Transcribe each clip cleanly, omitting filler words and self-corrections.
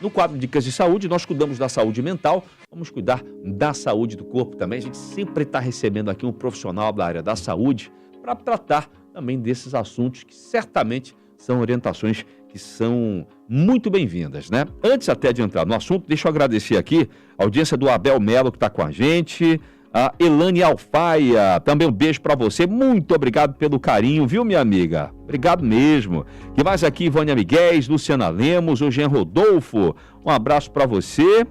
No quadro Dicas de Saúde, nós cuidamos da saúde mental, vamos cuidar da saúde do corpo também. A gente sempre está recebendo aqui um profissional da área da saúde para tratar também desses assuntos que certamente são orientações que são muito bem-vindas, né? Antes até de entrar no assunto, deixa eu agradecer aqui a audiência do Abel Melo que está com a gente, a Elane Alfaia, também um beijo para você, muito obrigado pelo carinho, viu, minha amiga? Obrigado mesmo. Que mais aqui, Ivânia Miguel, Luciana Lemos, o Jean Rodolfo, um abraço para você.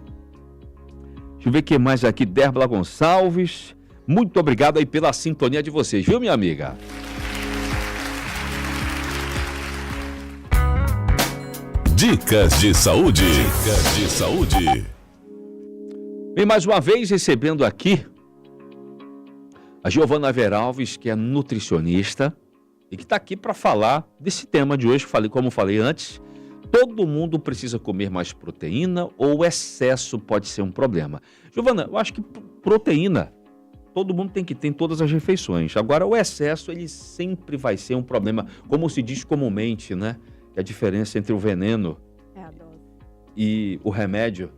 Deixa eu ver quem mais aqui, Dérbala Gonçalves, muito obrigado aí pela sintonia de vocês, viu, minha amiga? Dicas de saúde. Dicas de saúde. E mais uma vez recebendo aqui a Giovana Veralves, que é nutricionista e que está aqui para falar desse tema de hoje. Como falei antes, todo mundo precisa comer mais proteína ou o excesso pode ser um problema? Giovana, eu acho que proteína todo mundo tem que ter em todas as refeições. Agora, o excesso, ele sempre vai ser um problema, como se diz comumente, né? Que a diferença entre o veneno e o remédio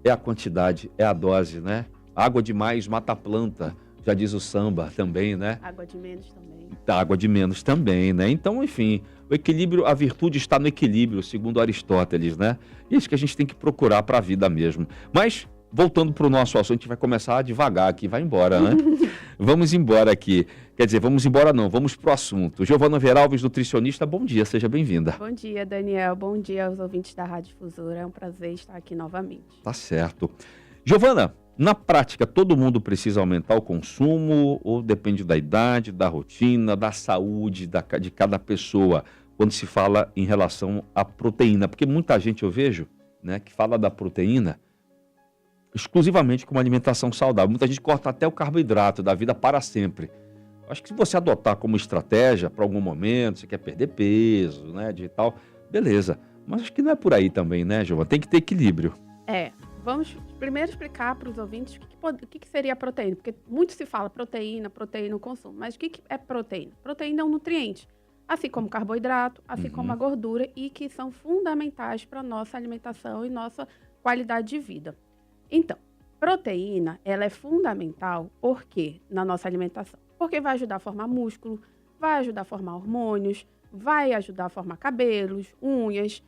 é a quantidade, é a dose, né? Água demais mata a planta, já diz o samba também, né? Água de menos também. Água de menos também, né? Então, enfim, o equilíbrio, a virtude está no equilíbrio, segundo Aristóteles, né? Isso que a gente tem que procurar para a vida mesmo. Mas, voltando para o nosso assunto, a gente vai começar devagar aqui, vai embora, né? Vamos embora aqui. Quer dizer, vamos embora não, vamos pro assunto. Giovana Veralves, nutricionista, bom dia, seja bem-vinda. Bom dia, Daniel. Bom dia aos ouvintes da Rádio Difusora. É um prazer estar aqui novamente. Tá certo. Giovana, na prática, todo mundo precisa aumentar o consumo ou depende da idade, da rotina, da saúde de cada pessoa, quando se fala em relação à proteína? Porque muita gente eu vejo, né, que fala da proteína exclusivamente como alimentação saudável. Muita gente corta até o carboidrato da vida para sempre. Acho que se você adotar como estratégia para algum momento, você quer perder peso, né, de tal, beleza. Mas acho que não é por aí também, né, Giovana? Tem que ter equilíbrio. Vamos primeiro explicar para os ouvintes o que seria a proteína, porque muito se fala proteína, o consumo, mas o que é proteína? Proteína é um nutriente, assim como carboidrato, assim como a gordura, e que são fundamentais para a nossa alimentação e nossa qualidade de vida. Então, proteína, ela é fundamental porque na nossa alimentação? Porque vai ajudar a formar músculo, vai ajudar a formar hormônios, vai ajudar a formar cabelos, unhas,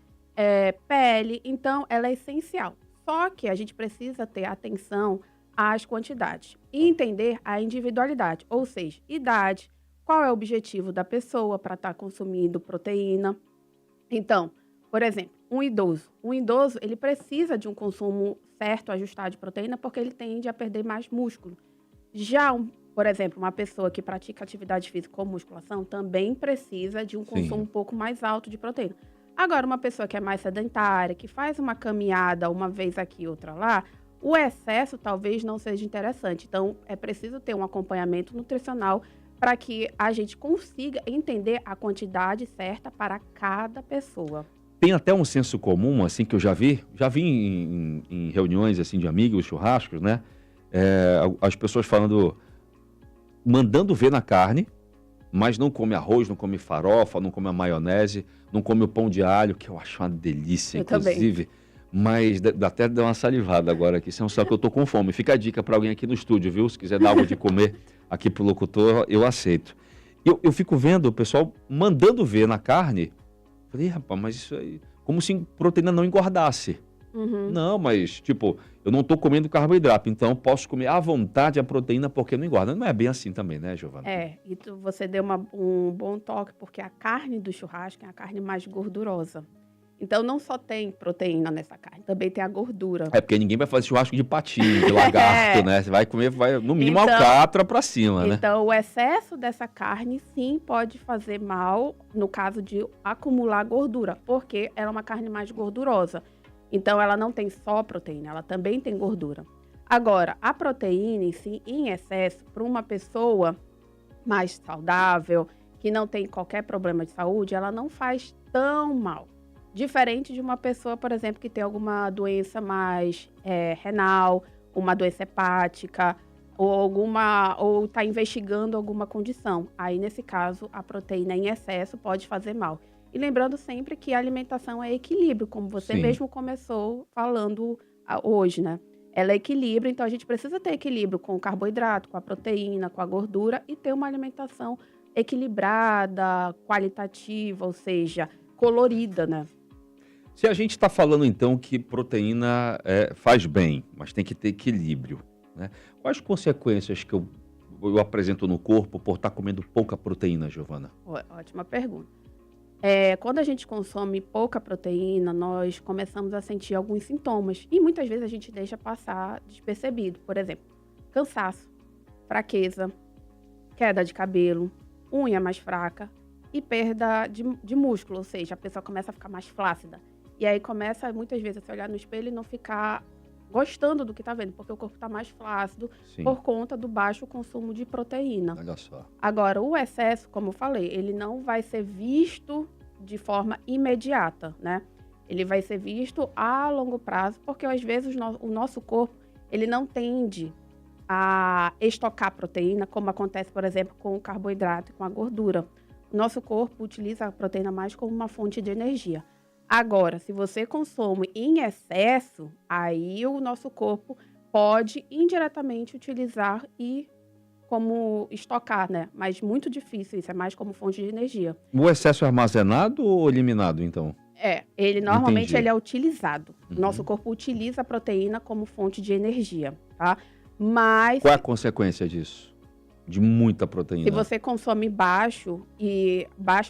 pele. Então, ela é essencial. Só que a gente precisa ter atenção às quantidades e entender a individualidade, ou seja, idade, qual é o objetivo da pessoa para estar consumindo proteína. Então, por exemplo, um idoso, ele precisa de um consumo certo, ajustado de proteína, porque ele tende a perder mais músculo. Já, por exemplo, uma pessoa que pratica atividade física como musculação também precisa de um consumo um pouco mais alto de proteína. Agora, uma pessoa que é mais sedentária, que faz uma caminhada uma vez aqui, outra lá, o excesso talvez não seja interessante. Então, é preciso ter um acompanhamento nutricional para que a gente consiga entender a quantidade certa para cada pessoa. Tem até um senso comum, assim, que eu já vi em reuniões, assim, de amigos, churrascos, né? As pessoas mandando ver na carne, mas não come arroz, não come farofa, não come a maionese, não come o pão de alho, que eu acho uma delícia, inclusive. Também. Mas dá até dar uma salivada agora aqui, só que eu tô com fome. Fica a dica para alguém aqui no estúdio, viu? Se quiser dar algo de comer aqui pro locutor, eu aceito. Eu fico vendo o pessoal mandando ver na carne. Falei, rapaz, mas isso aí, como se proteína não engordasse. Não, mas, tipo, eu não tô comendo carboidrato, então posso comer à vontade a proteína porque não engorda. Não é bem assim também, né, Giovana? E você deu um bom toque, porque a carne do churrasco é a carne mais gordurosa. Então, não só tem proteína nessa carne, também tem a gordura. Porque ninguém vai fazer churrasco de patinho, de lagarto, né? Você vai comer, no mínimo, alcatra pra cima, né? Então, o excesso dessa carne, sim, pode fazer mal no caso de acumular gordura, porque ela é uma carne mais gordurosa. Então, ela não tem só proteína, ela também tem gordura. Agora, a proteína em si, em excesso, para uma pessoa mais saudável, que não tem qualquer problema de saúde, ela não faz tão mal. Diferente de uma pessoa, por exemplo, que tem alguma doença mais renal, uma doença hepática, ou está investigando alguma condição. Aí, nesse caso, a proteína em excesso pode fazer mal. E lembrando sempre que a alimentação é equilíbrio, como você Sim. mesmo começou falando hoje, né? Ela é equilíbrio, então a gente precisa ter equilíbrio com o carboidrato, com a proteína, com a gordura e ter uma alimentação equilibrada, qualitativa, ou seja, colorida, né? Se a gente está falando então que proteína faz bem, mas tem que ter equilíbrio, né? Quais consequências que eu apresento no corpo por estar comendo pouca proteína, Giovana? Ótima pergunta. Quando a gente consome pouca proteína, nós começamos a sentir alguns sintomas. E muitas vezes a gente deixa passar despercebido. Por exemplo, cansaço, fraqueza, queda de cabelo, unha mais fraca e perda de músculo. Ou seja, a pessoa começa a ficar mais flácida. E aí começa muitas vezes a se olhar no espelho e não ficar gostando do que está vendo, porque o corpo está mais flácido Sim. por conta do baixo consumo de proteína. Olha só. Agora, o excesso, como eu falei, ele não vai ser visto de forma imediata, né? Ele vai ser visto a longo prazo, porque às vezes o nosso corpo, ele não tende a estocar proteína, como acontece, por exemplo, com o carboidrato e com a gordura. O nosso corpo utiliza a proteína mais como uma fonte de energia. Agora, se você consome em excesso, aí o nosso corpo pode indiretamente utilizar e como estocar, né? Mas muito difícil, isso é mais como fonte de energia. O excesso é armazenado ou eliminado, então? Ele normalmente Entendi. ele é utilizado. Uhum. Nosso corpo utiliza a proteína como fonte de energia, tá? Mas Qual é a consequência disso? De muita proteína? se você consome baixa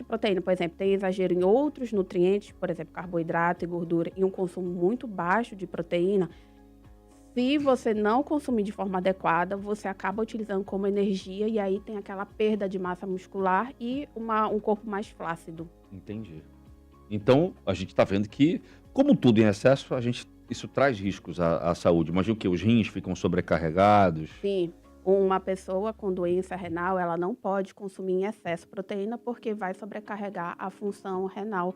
proteína, por exemplo, tem exagero em outros nutrientes, por exemplo, carboidrato e gordura, e um consumo muito baixo de proteína, se você não consumir de forma adequada, você acaba utilizando como energia e aí tem aquela perda de massa muscular e um corpo mais flácido. Entendi. Então, a gente está vendo que, como tudo em excesso, isso traz riscos à saúde. Imagina que os rins ficam sobrecarregados. Sim, uma pessoa com doença renal, ela não pode consumir em excesso proteína porque vai sobrecarregar a função renal.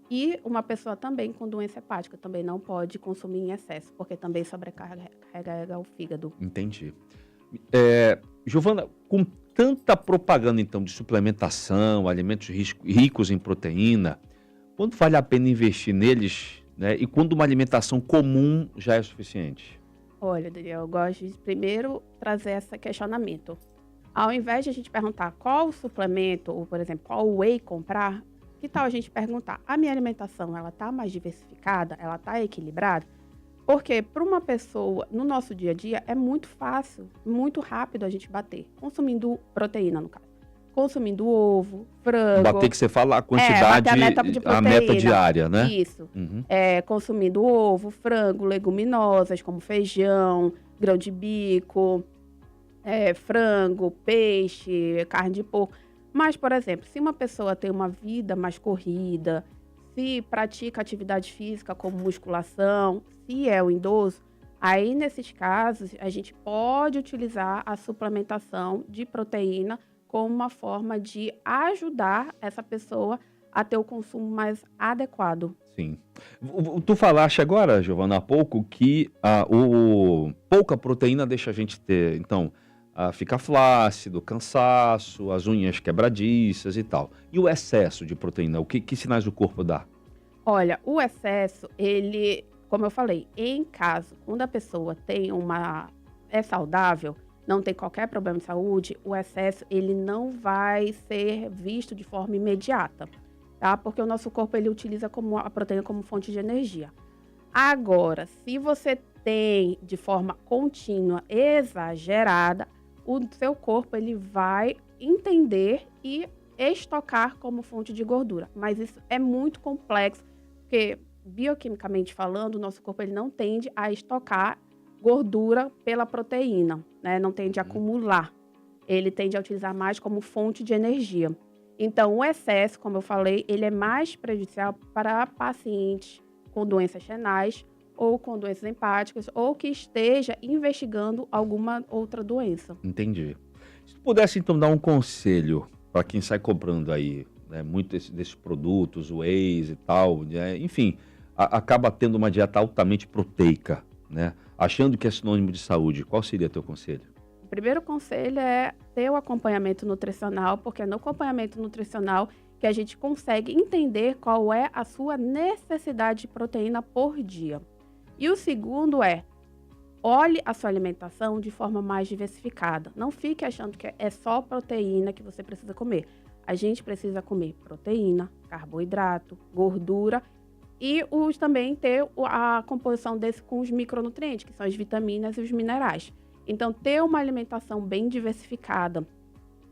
E uma pessoa também com doença hepática também não pode consumir em excesso, porque também sobrecarrega o fígado. Entendi. Giovana, com tanta propaganda, então, de suplementação, alimentos ricos em proteína, quando vale a pena investir neles, né? E quando uma alimentação comum já é suficiente? Olha, Daniel, eu gosto de primeiro trazer esse questionamento. Ao invés de a gente perguntar qual suplemento, ou, por exemplo, qual whey comprar, que tal a gente perguntar, a minha alimentação, ela tá mais diversificada? Ela tá equilibrada? Porque para uma pessoa, no nosso dia a dia, é muito fácil, muito rápido a gente bater. Consumindo proteína, no caso. Consumindo ovo, frango. Bater que você fala a quantidade, bater a meta de a meta proteína. diária, né? Isso. Uhum. Consumindo ovo, frango, leguminosas, como feijão, grão de bico, frango, peixe, carne de porco. Mas, por exemplo, se uma pessoa tem uma vida mais corrida, se pratica atividade física como musculação, se é um idoso, aí nesses casos a gente pode utilizar a suplementação de proteína como uma forma de ajudar essa pessoa a ter o consumo mais adequado. Sim. Tu falaste agora, Giovana, há pouco, que pouca proteína deixa a gente ter, então, ficar flácido, cansaço, as unhas quebradiças e tal. E o excesso de proteína, que sinais o corpo dá? Olha, o excesso, ele, como eu falei, em caso, quando a pessoa é saudável, não tem qualquer problema de saúde, o excesso, ele não vai ser visto de forma imediata, tá? Porque o nosso corpo, ele utiliza a proteína como fonte de energia. Agora, se você tem de forma contínua, exagerada, o seu corpo, ele vai entender e estocar como fonte de gordura. Mas isso é muito complexo, porque bioquimicamente falando, o nosso corpo, ele não tende a estocar gordura pela proteína, né? Não tende a acumular. Ele tende a utilizar mais como fonte de energia. Então, o excesso, como eu falei, ele é mais prejudicial para pacientes com doenças renais ou com doenças hepáticas ou que esteja investigando alguma outra doença. Entendi. Se tu pudesse, então, dar um conselho para quem sai comprando aí, né, muito desses produtos, whey e tal, né, enfim, acaba tendo uma dieta altamente proteica, né? Achando que é sinônimo de saúde, qual seria teu conselho? O primeiro conselho é ter o acompanhamento nutricional, porque no acompanhamento nutricional que a gente consegue entender qual é a sua necessidade de proteína por dia. E o segundo olhe a sua alimentação de forma mais diversificada. Não fique achando que é só proteína que você precisa comer. A gente precisa comer proteína, carboidrato, gordura e também ter a composição desse com os micronutrientes, que são as vitaminas e os minerais. Então, ter uma alimentação bem diversificada,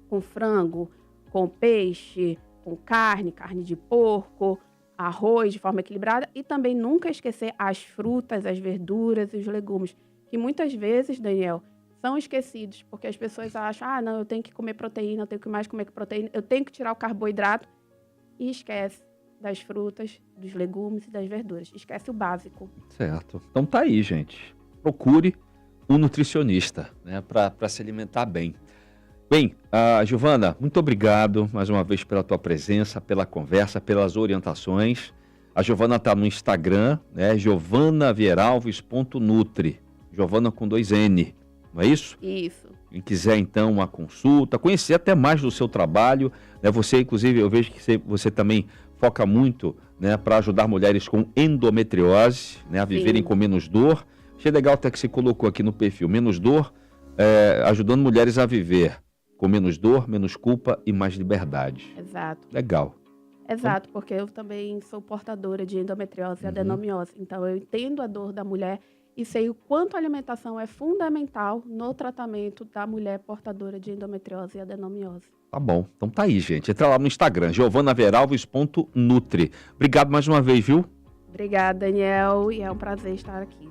com frango, com peixe, com carne de porco, arroz de forma equilibrada e também nunca esquecer as frutas, as verduras e os legumes, que muitas vezes, Daniel, são esquecidos, porque as pessoas acham, não, eu tenho que comer proteína, eu tenho que mais comer proteína, eu tenho que tirar o carboidrato e esquece das frutas, dos legumes e das verduras. Esquece o básico. Certo. Então tá aí, gente. Procure um nutricionista, né, para se alimentar bem. Bem, Giovana, muito obrigado mais uma vez pela tua presença, pela conversa, pelas orientações. A Giovana está no Instagram, né, giovanavieralves.nutri. Giovana com 2 N, não é isso? Isso. Quem quiser, então, uma consulta, conhecer até mais do seu trabalho, né? Você, inclusive, eu vejo que você também foca muito, né, para ajudar mulheres com endometriose, né, a viverem com menos dor. Achei legal até que você colocou aqui no perfil, menos dor, ajudando mulheres a viver com menos dor, menos culpa e mais liberdade. Exato. Legal. Exato, porque eu também sou portadora de endometriose e adenomiose. Então, eu entendo a dor da mulher e sei o quanto a alimentação é fundamental no tratamento da mulher portadora de endometriose e adenomiose. Tá bom. Então tá aí, gente. Entra lá no Instagram, giovanavieralves.nutri. Obrigado mais uma vez, viu? Obrigada, Daniel, e é um prazer estar aqui.